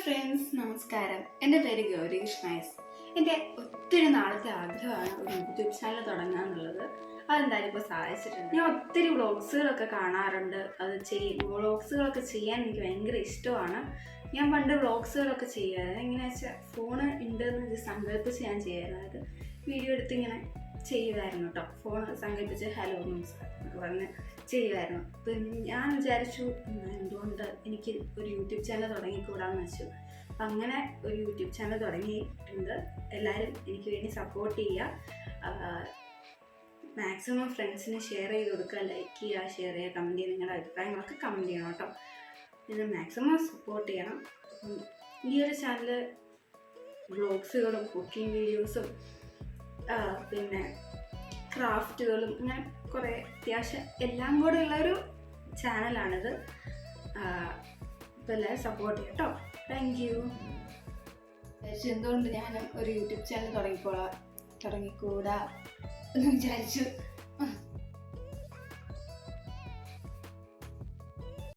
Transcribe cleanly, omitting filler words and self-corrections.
Friends, നമസ്കാരം. എൻ്റെ പേര് ഗൗരി കൃഷ്ണയസ്. എൻ്റെ ഒത്തിരി നാളത്തെ ആഗ്രഹമാണ് ഒരു യൂട്യൂബ് ചാനൽ തുടങ്ങുക എന്നുള്ളത്. അതെന്തായാലും ഇപ്പോൾ സാധിച്ചിട്ടുണ്ട്. ഞാൻ ഒത്തിരി വ്ളോഗ്സുകളൊക്കെ കാണാറുണ്ട്. വ്ളോഗ്സുകളൊക്കെ ചെയ്യാൻ എനിക്ക് ഭയങ്കര ഇഷ്ടമാണ്. ഞാൻ പണ്ട് വ്ളോഗ്സുകളൊക്കെ ചെയ്യുമായിരുന്നു. എങ്ങനെയാ വെച്ചാൽ ഫോണ് ഉണ്ടെന്ന് സങ്കല്പിച്ച് ഞാൻ ചെയ്യുമായിരുന്നു. അതായത് വീഡിയോ എടുത്ത് ഇങ്ങനെ ചെയ്യുമായിരുന്നു കേട്ടോ. ഫോൺ സങ്കല്പിച്ച് ഹലോ നമസ്കാരം എന്നൊക്കെ പറഞ്ഞ് ചെയ്യുമായിരുന്നു. അപ്പം ഞാൻ വിചാരിച്ചു എന്തുകൊണ്ട് എനിക്ക് ഒരു യൂട്യൂബ് ചാനൽ തുടങ്ങിക്കൂടാന്ന് വെച്ചു. അപ്പം അങ്ങനെ ഒരു യൂട്യൂബ് ചാനൽ തുടങ്ങിയിട്ടുണ്ട്. എല്ലാവരും എനിക്ക് വേണ്ടി സപ്പോർട്ട് ചെയ്യുക. മാക്സിമം ഫ്രണ്ട്സിന് ഷെയർ ചെയ്ത് കൊടുക്കുക, ലൈക്ക് ചെയ്യുക, ഷെയർ ചെയ്യുക, കമൻറ്റ് ചെയ്യുക. നിങ്ങളുടെ അഭിപ്രായങ്ങളൊക്കെ കമൻറ്റ് ചെയ്യണം കേട്ടോ. പിന്നെ മാക്സിമം സപ്പോർട്ട് ചെയ്യണം. ഈ ഒരു ചാനൽ വ്ളോഗ്സുകളും കുക്കിംഗ് വീഡിയോസും പിന്നെ ക്രാഫ്റ്റുകളും അങ്ങനെ കുറേ അത്യാവശ്യം എല്ലാം കൂടെ ഉള്ളൊരു ചാനലാണിത്. അപ്പോൾ എല്ലാവരും സപ്പോർട്ട് ചെയ്യാം കേട്ടോ. Thank you. എന്തുകൊണ്ട് ഞാൻ ഒരു യൂട്യൂബ് ചാനൽ തുടങ്ങിക്കൂടാ എന്ന് വിചാരിച്ചു.